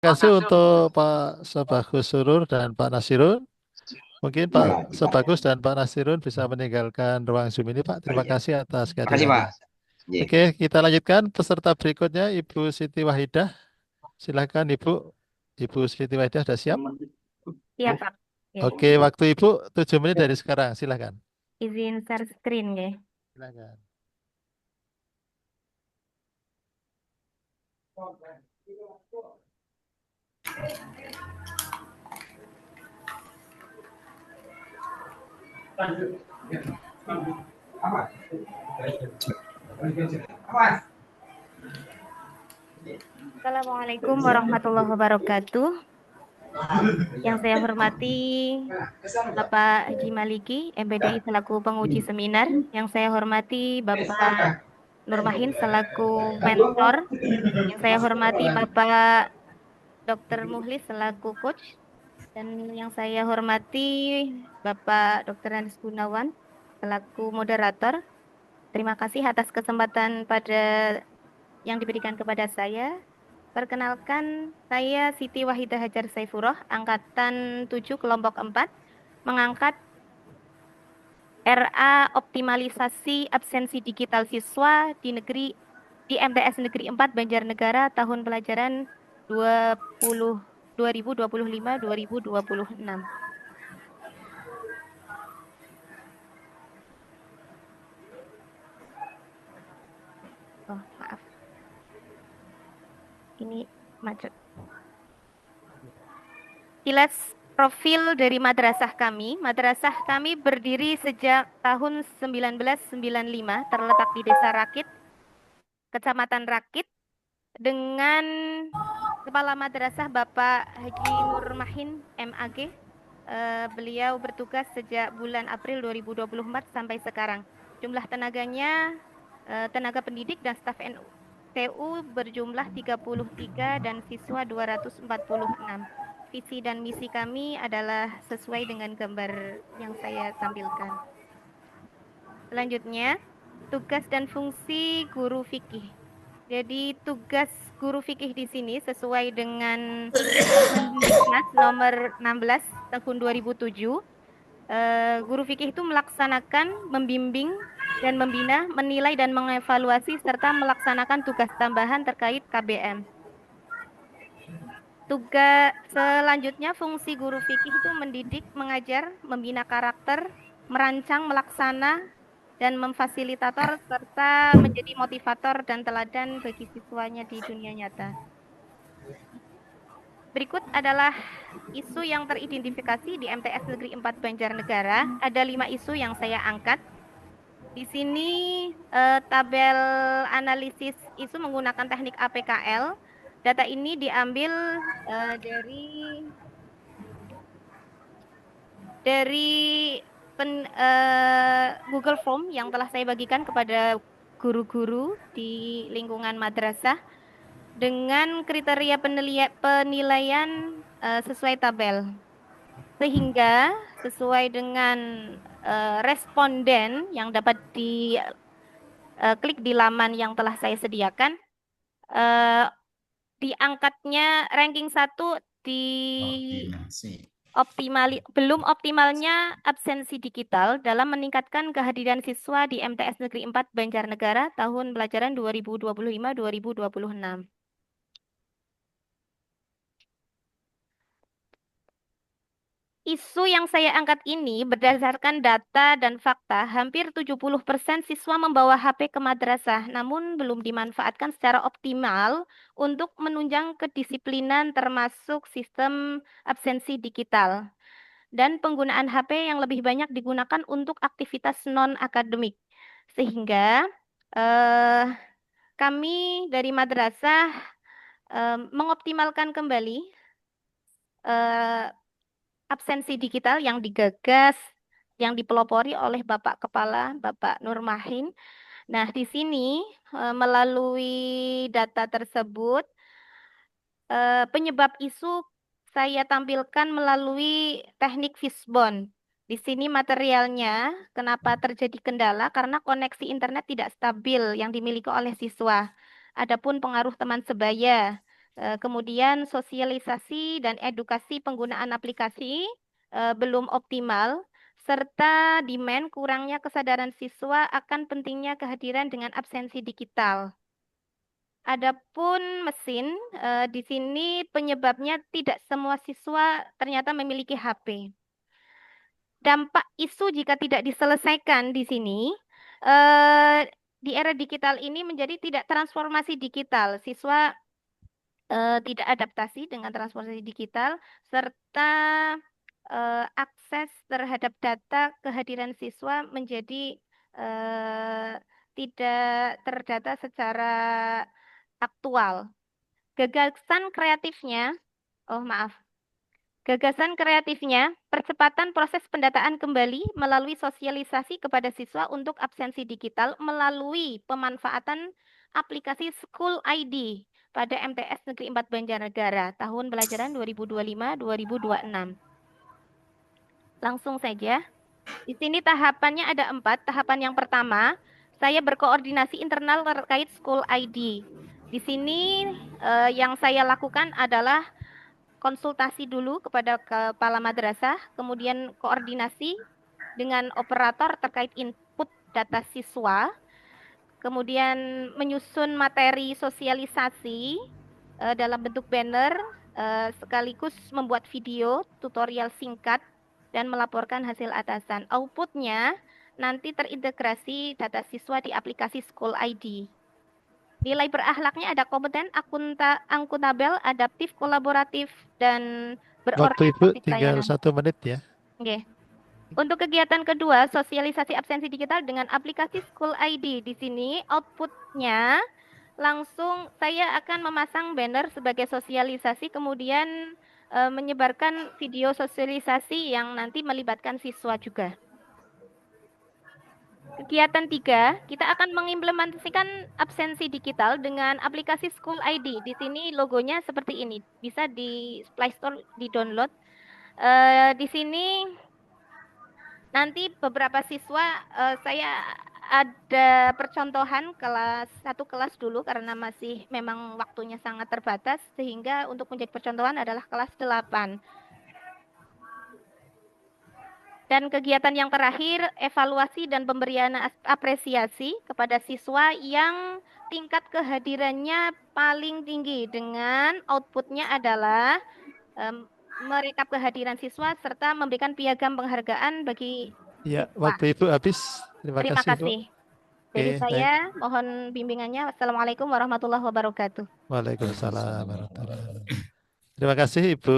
Terima kasih untuk Pak Sebagus Surur dan Pak Nasirun. Mungkin Pak Sebagus dan Pak Nasirun bisa meninggalkan ruang Zoom ini, Pak. Terima kasih atas Makasih Pak. kehadirannya. Iya. Oke, kita lanjutkan peserta berikutnya, Ibu Siti Wahidah. Silakan Ibu. Ibu Siti Wahidah sudah siap? Iya, Pak. Oke. Oke, waktu Ibu 7 menit dari sekarang. Silakan. Izin share screen ya. Silakan. Assalamualaikum warahmatullahi wabarakatuh. Yang saya hormati Bapak Haji Maliki, MPDI selaku penguji seminar. Yang saya hormati Bapak Nurmahin selaku mentor. Yang saya hormati Bapak Dr. Muhlis selaku coach. Dan yang saya hormati Bapak Dr. Anis Gunawan selaku moderator. Terima kasih atas kesempatan yang diberikan kepada saya. Perkenalkan, saya Siti Wahidah Hajar Saifuroh, Angkatan 7 Kelompok 4, mengangkat RA Optimalisasi Absensi Digital Siswa di MTS Negeri 4 Banjarnegara tahun pelajaran 2025-2026. Oh, maaf. Ini macet. Kilas profil dari madrasah kami. Madrasah kami berdiri sejak tahun 1995, terletak di Desa Rakit, Kecamatan Rakit, dengan Kepala Madrasah Bapak Haji Nurmahin MAG. Beliau bertugas sejak bulan April 2024 sampai sekarang. Jumlah tenaganya, tenaga pendidik dan staf NTU berjumlah 33 dan siswa 246. Visi dan misi kami adalah sesuai dengan gambar yang saya tampilkan. Selanjutnya, tugas dan fungsi guru fikih. Jadi tugas guru fikih di sini sesuai dengan Mendiknas nomor 16 tahun 2007. Guru fikih itu melaksanakan, membimbing, dan membina, menilai dan mengevaluasi serta melaksanakan tugas tambahan terkait KBM. Tugas selanjutnya, fungsi guru fikih itu mendidik, mengajar, membina karakter, merancang, melaksana, dan memfasilitator serta menjadi motivator dan teladan bagi siswanya di dunia nyata. Berikut adalah isu yang teridentifikasi di MTS Negeri 4 Banjarnegara. Ada 5 isu yang saya angkat. Di sini tabel analisis isu menggunakan teknik APKL. Data ini diambil dari Google Form yang telah saya bagikan kepada guru-guru di lingkungan madrasah dengan kriteria penilaian sesuai tabel. Sehingga sesuai dengan responden yang dapat diklik di laman yang telah saya sediakan, diangkatnya ranking 1 di belum optimalnya absensi digital dalam meningkatkan kehadiran siswa di MTS Negeri 4 Banjarnegara tahun pelajaran 2025-2026. Isu yang saya angkat ini berdasarkan data dan fakta, hampir 70% siswa membawa HP ke madrasah, namun belum dimanfaatkan secara optimal untuk menunjang kedisiplinan termasuk sistem absensi digital. Dan penggunaan HP yang lebih banyak digunakan untuk aktivitas non-akademik. Sehingga kami dari madrasah mengoptimalkan kembali absensi digital yang digagas, yang dipelopori oleh Bapak Kepala, Bapak Nurmahin. Nah, di sini melalui data tersebut, penyebab isu saya tampilkan melalui teknik Fishbone. Di sini materialnya, kenapa terjadi kendala? Karena koneksi internet tidak stabil yang dimiliki oleh siswa. Adapun pengaruh teman sebaya, Kemudian sosialisasi dan edukasi penggunaan aplikasi belum optimal, serta demand kurangnya kesadaran siswa akan pentingnya kehadiran dengan absensi digital. Adapun mesin, di sini penyebabnya tidak semua siswa ternyata memiliki HP. Dampak isu jika tidak diselesaikan di sini, di era digital ini menjadi tidak transformasi digital. Siswa tidak adaptasi dengan transformasi digital, serta akses terhadap data kehadiran siswa menjadi tidak terdata secara aktual. Gagasan kreatifnya, Gagasan kreatifnya, percepatan proses pendataan kembali melalui sosialisasi kepada siswa untuk absensi digital melalui pemanfaatan aplikasi School ID pada MTS Negeri 4 Banjarnegara tahun pelajaran 2025-2026. Langsung saja. Di sini tahapannya ada 4. Tahapan yang pertama, saya berkoordinasi internal terkait School ID. Di sini yang saya lakukan adalah konsultasi dulu kepada kepala madrasah, kemudian koordinasi dengan operator terkait input data siswa, kemudian menyusun materi sosialisasi dalam bentuk banner, sekaligus membuat video tutorial singkat dan melaporkan hasil atasan. Outputnya nanti terintegrasi data siswa di aplikasi School ID. Nilai berakhlaknya ada kompeten, akuntabel, adaptif, kolaboratif, dan Waktu Ibu berorientasi tinggal pelayanan. 1 menit ya. Oke. Untuk kegiatan kedua, sosialisasi absensi digital dengan aplikasi School ID. Di sini outputnya langsung saya akan memasang banner sebagai sosialisasi, kemudian menyebarkan video sosialisasi yang nanti melibatkan siswa juga. Kegiatan 3, kita akan mengimplementasikan absensi digital dengan aplikasi School ID. Di sini logonya seperti ini, bisa di Play Store di-download. Di sini nanti beberapa siswa, saya ada percontohan satu kelas dulu karena masih memang waktunya sangat terbatas, sehingga untuk menjadi percontohan adalah kelas 8. Dan kegiatan yang terakhir, evaluasi dan pemberian apresiasi kepada siswa yang tingkat kehadirannya paling tinggi dengan outputnya adalah merekap kehadiran siswa serta memberikan piagam penghargaan bagi Ya, siswa. waktu Ibu habis. Terima kasih. Dari saya, mohon bimbingannya. Wassalamualaikum warahmatullahi wabarakatuh. Waalaikumsalam warahmatullahi wabarakatuh. Terima kasih Ibu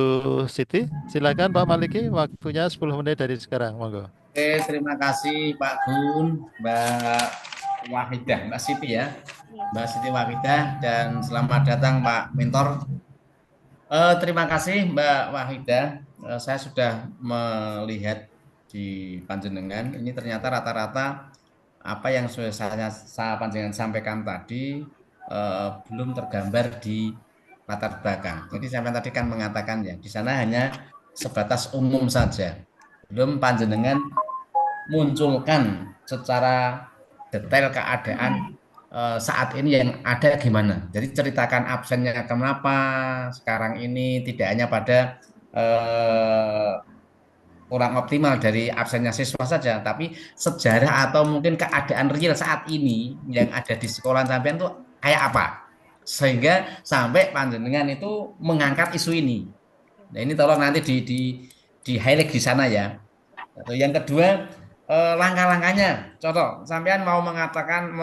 Siti. Silakan Pak Maliki, waktunya 10 menit dari sekarang, monggo. Oke, terima kasih Pak Gun, Mbak Wahidah, Mbak Siti ya, Mbak Siti Wahidah, dan selamat datang Pak Mentor. Terima kasih Mbak Wahidah. Saya sudah melihat di Panjenengan, ini ternyata rata-rata apa yang sudah saya Panjenengan sampaikan tadi belum tergambar di latar belakang. Jadi saya tadi kan mengatakan ya, di sana hanya sebatas umum saja. Belum Panjenengan munculkan secara detail keadaan saat ini yang ada gimana. Jadi ceritakan absennya kenapa sekarang ini, tidak hanya pada kurang optimal dari absennya siswa saja, tapi sejarah atau mungkin keadaan real saat ini yang ada di sekolah sampean itu kayak apa, sehingga sampai Panjenengan itu mengangkat isu ini. Nah ini tolong nanti di highlight di sana ya. Yang kedua, langkah-langkahnya. Contoh, sampean mau mengadakan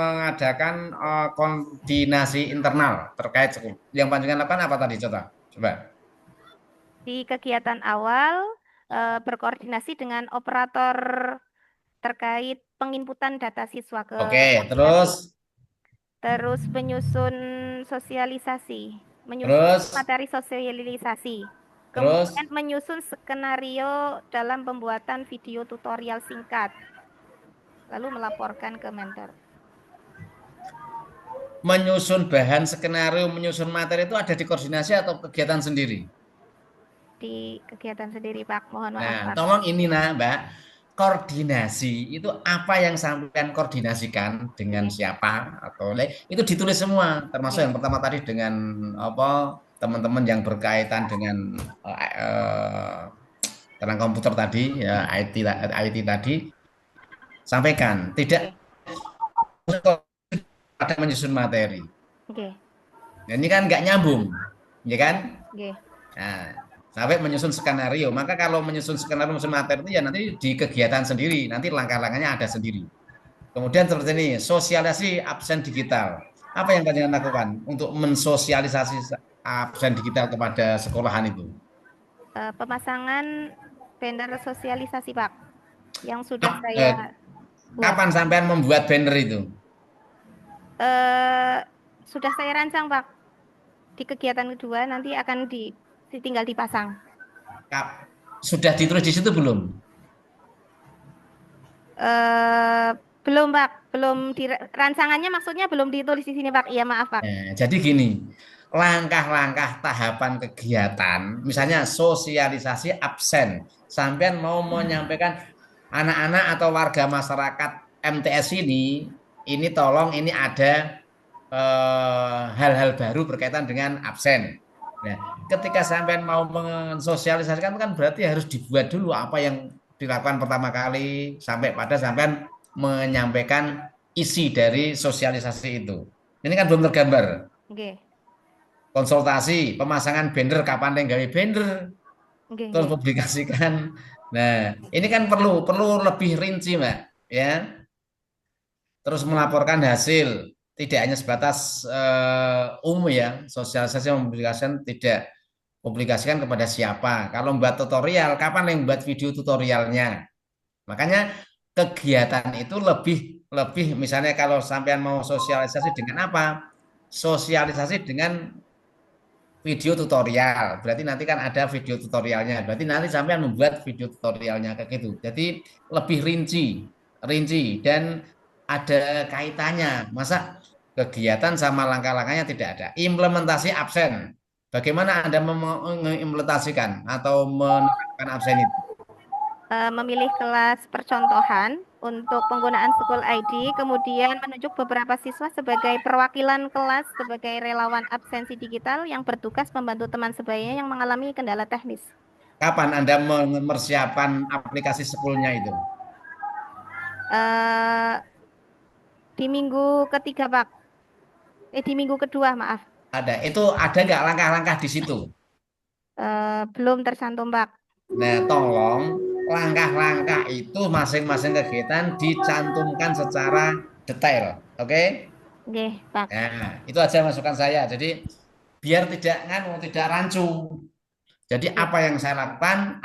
koordinasi internal terkait sekolah. Yang Panjenengan lakukan apa tadi? Coba. Di kegiatan awal, berkoordinasi dengan operator terkait penginputan data siswa ke Oke, terus menyusun sosialisasi, menyusun materi sosialisasi, kemudian menyusun skenario dalam pembuatan video tutorial singkat, lalu melaporkan ke mentor. Menyusun bahan skenario, menyusun materi itu ada di koordinasi atau kegiatan sendiri? Di kegiatan sendiri, Pak. Mohon maaf, Nah, Pak. tolong ini Mbak, koordinasi itu apa yang sampean koordinasikan dengan siapa atau itu ditulis semua, termasuk yang pertama tadi dengan apa teman-teman yang berkaitan dengan tentang komputer tadi, ya IT tadi, sampaikan tidak ada menyusun materi. Oke. Nah, ini kan nggak nyambung, ya kan? Oke. Nah, sampai menyusun skenario. Maka kalau menyusun skenario, menyusun materi itu ya nanti di kegiatan sendiri, nanti langkah-langkahnya ada sendiri. Kemudian seperti ini, sosialisasi absen digital. Apa yang kalian lakukan untuk mensosialisasi absen digital kepada sekolahan itu? Pemasangan banner sosialisasi, Pak, yang sudah saya buat. Kapan sampean membuat banner itu? Sudah saya rancang, Pak. Di kegiatan kedua nanti akan tinggal dipasang. Sudah ditulis di situ belum? Belum, Pak. Belum rancangannya maksudnya belum ditulis di sini, Pak. Iya, maaf, Pak. Jadi gini, langkah-langkah tahapan kegiatan, misalnya sosialisasi absen, sampean mau menyampaikan anak-anak atau warga masyarakat MTS ini tolong ini ada hal-hal baru berkaitan dengan absen. Nah, ketika sampean mau mensosialisasikan kan berarti harus dibuat dulu apa yang dilakukan pertama kali sampai pada sampean menyampaikan isi dari sosialisasi itu. Ini kan belum tergambar. Oke. Konsultasi, pemasangan banner, kapan yang gawe banner, terus publikasikan. Nah, ini kan perlu lebih rinci, Mbak, ya. Terus melaporkan hasil, tidak hanya sebatas umum ya, sosialisasi mempublikasikan tidak publikasikan kepada siapa. Kalau membuat tutorial, kapan yang membuat video tutorialnya? Makanya kegiatan itu lebih misalnya kalau sampean mau sosialisasi dengan apa? Sosialisasi dengan video tutorial. Berarti nanti kan ada video tutorialnya. Berarti nanti sampean membuat video tutorialnya kayak gitu. Jadi lebih rinci dan ada kaitannya. Masa kegiatan sama langkah-langkahnya tidak ada. Implementasi absen. Bagaimana Anda mengimplementasikan atau menerapkan absen itu? Memilih kelas percontohan untuk penggunaan School ID, kemudian menunjuk beberapa siswa sebagai perwakilan kelas sebagai relawan absensi digital yang bertugas membantu teman sebayanya yang mengalami kendala teknis. Kapan Anda mempersiapkan aplikasi School-nya itu? Di minggu ketiga, Pak. Di minggu kedua, maaf. Ada. Itu ada nggak langkah-langkah di situ? Belum tercantum, Pak. Nah, tolong langkah-langkah itu masing-masing kegiatan dicantumkan secara detail, oke? Oke, Pak. Nah, itu aja masukan saya. Jadi biar tidak rancu. Jadi apa yang saya lakukan,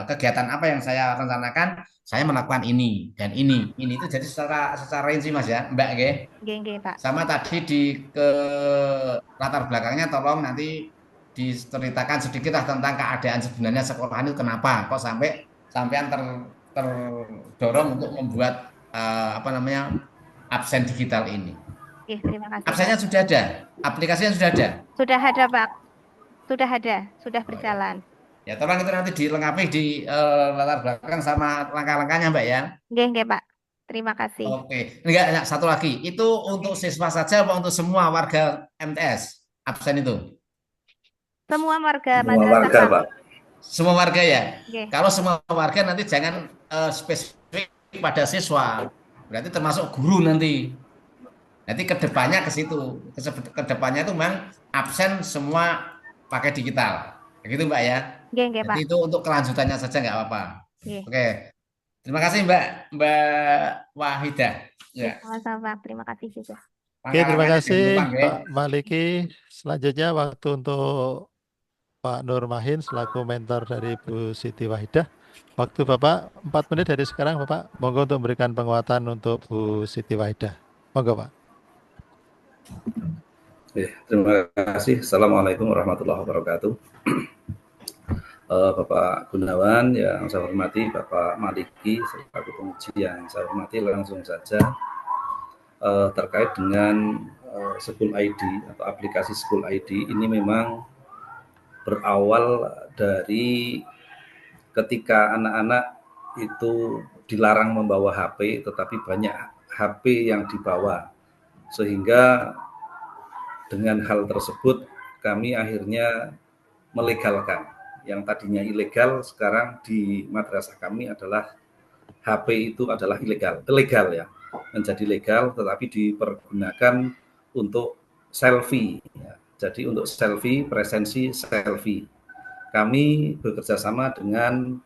kegiatan apa yang saya rencanakan, saya melakukan ini dan ini itu jadi secara rinci Mas ya, Mbak, oke? Oke, Pak. Sama tadi ke latar belakangnya tolong nanti diceritakan sedikit lah tentang keadaan sebenarnya sekolahan itu kenapa kok sampean terdorong untuk membuat absen digital ini. Oke, terima kasih. Absennya Pak. Sudah ada, aplikasinya sudah ada. Sudah ada, Pak. Sudah ada, sudah berjalan. Ya, tolong itu nanti dilengkapi di latar belakang sama langkah-langkahnya, Mbak ya. Oke, Pak. Terima kasih. Oke, enggak, satu lagi. Itu untuk siswa saja apa untuk semua warga MTS absen itu? Semua warga madrasah, Pak. Semua warga ya. Oke. Kalau semua warga nanti jangan spesifik pada siswa. Berarti termasuk guru nanti. Nanti kedepannya ke situ. Kedepannya itu memang absen semua pakai digital. Begitu Mbak ya. Oke, Pak. Jadi itu untuk kelanjutannya saja nggak apa-apa. Oke. Terima kasih Mbak Wahidah. Ya. Sama-sama, Pak. Terima kasih juga. Oke, terima kasih Pak Maliki. Selanjutnya waktu untuk Pak Nur Mahin selaku mentor dari Bu Siti Wahidah. Waktu Bapak 4 menit dari sekarang Bapak. Monggo untuk memberikan penguatan untuk Bu Siti Wahidah. Monggo Pak. Terima kasih. Assalamualaikum warahmatullahi wabarakatuh. Bapak Gunawan yang saya hormati, Bapak Maliki selaku penguji yang saya hormati, langsung saja terkait dengan School ID atau aplikasi School ID ini memang berawal dari ketika anak-anak itu dilarang membawa HP, tetapi banyak HP yang dibawa, sehingga dengan hal tersebut kami akhirnya melegalkan. Yang tadinya ilegal sekarang di madrasah kami adalah HP itu adalah legal ya, menjadi legal, tetapi dipergunakan untuk selfie. Ya. Jadi untuk selfie, presensi selfie. Kami bekerja sama dengan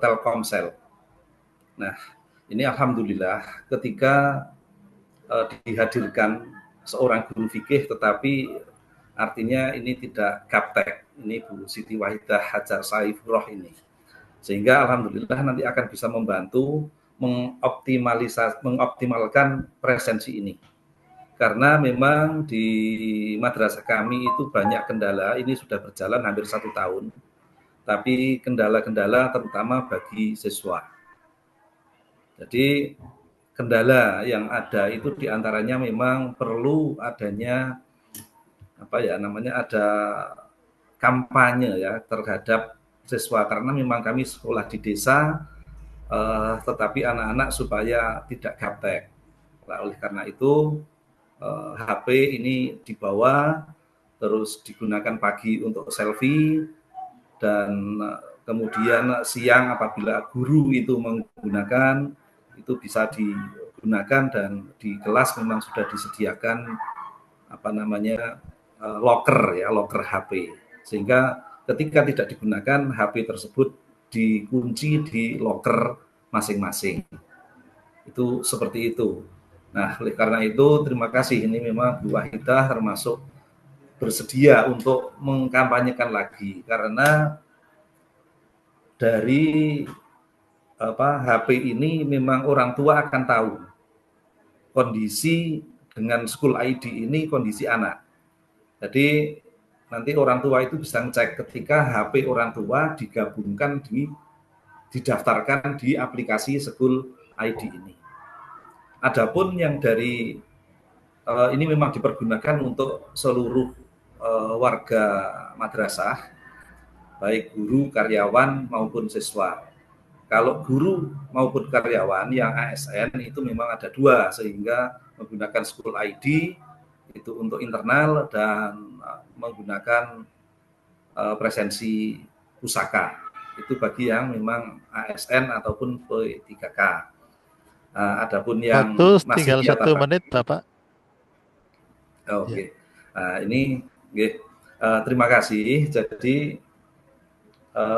Telkomsel. Nah, ini alhamdulillah ketika dihadirkan seorang guru fikih, tetapi artinya ini tidak gaptek, ini Bu Siti Wahidah Hajar Saifurrah ini. Sehingga alhamdulillah nanti akan bisa membantu mengoptimalkan presensi ini. Karena memang di madrasah kami itu banyak kendala, ini sudah berjalan hampir 1 tahun, tapi kendala-kendala terutama bagi siswa. Jadi kendala yang ada itu diantaranya memang perlu adanya ada kampanye ya terhadap siswa, karena memang kami sekolah di desa, tetapi anak-anak supaya tidak gaptek. Nah, oleh karena itu HP ini dibawa, terus digunakan pagi untuk selfie, dan kemudian siang apabila guru itu menggunakan, itu bisa digunakan, dan di kelas memang sudah disediakan locker HP, sehingga ketika tidak digunakan HP tersebut dikunci di locker masing-masing. Itu seperti itu. Nah, oleh karena itu terima kasih, ini memang Bu Wahidah termasuk bersedia untuk mengkampanyekan lagi, karena dari HP ini memang orang tua akan tahu kondisi dengan School ID ini, kondisi anak. Jadi nanti orang tua itu bisa ngecek ketika HP orang tua digabungkan, didaftarkan di aplikasi School ID ini. Adapun yang dari ini memang dipergunakan untuk seluruh warga madrasah, baik guru, karyawan maupun siswa. Kalau guru maupun karyawan yang ASN itu memang ada 2, sehingga menggunakan School ID itu untuk internal dan menggunakan presensi pusaka. Itu bagi yang memang ASN ataupun P3K. Adapun yang waktu masih tinggal 1 menit, Bapak. Oke. Ini terima kasih. Jadi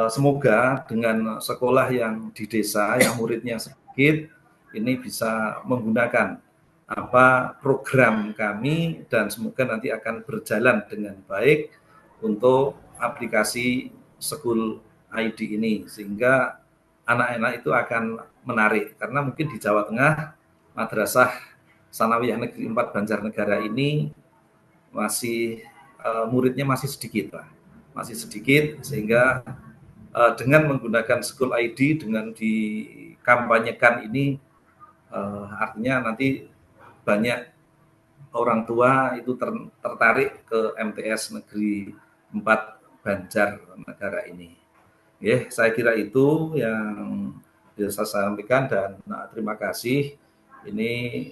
semoga dengan sekolah yang di desa, yang muridnya sedikit, ini bisa menggunakan program kami, dan semoga nanti akan berjalan dengan baik untuk aplikasi School ID ini, sehingga anak-anak itu akan menarik. Karena mungkin di Jawa Tengah, Madrasah Sanawiyah Negeri 4 Banjarnegara ini masih muridnya masih sedikit, Pak. Masih sedikit, sehingga dengan menggunakan School ID, dengan dikampanyekan ini, artinya nanti banyak orang tua itu tertarik ke MTS Negeri 4 Banjarnegara ini. Saya kira itu yang bisa saya sampaikan, dan terima kasih ini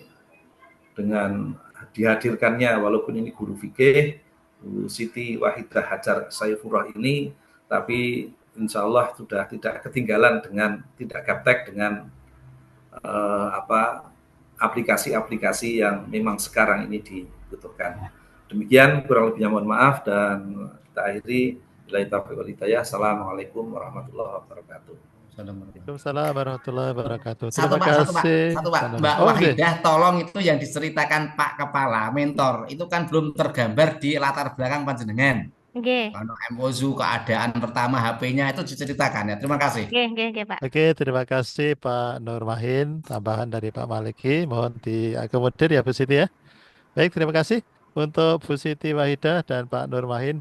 dengan dihadirkannya, walaupun ini guru fikih Bu Siti Wahidah Hajar Saifurrah ini, tapi insya Allah sudah tidak ketinggalan dengan, tidak gaptek dengan aplikasi-aplikasi yang memang sekarang ini dibutuhkan. Demikian, kurang lebihnya mohon maaf, dan kita akhiri. Assalamualaikum warahmatullahi wabarakatuh. Waalaikumsalam warahmatullahi wabarakatuh. Terima kasih. Satu Pak. Mbak Wahidah, tolong itu yang diceritakan Pak Kepala Mentor itu kan belum tergambar di latar belakang panjenengan. Oke. Kalau MOZU keadaan pertama HP-nya itu diceritakan ya. Terima kasih. Oke, Pak. Oke, terima kasih Pak Nur Mahin. Tambahan dari Pak Maliki, mohon diakomodir ya Bu Siti ya. Baik, terima kasih untuk Bu Siti Wahidah dan Pak Nur Mahin.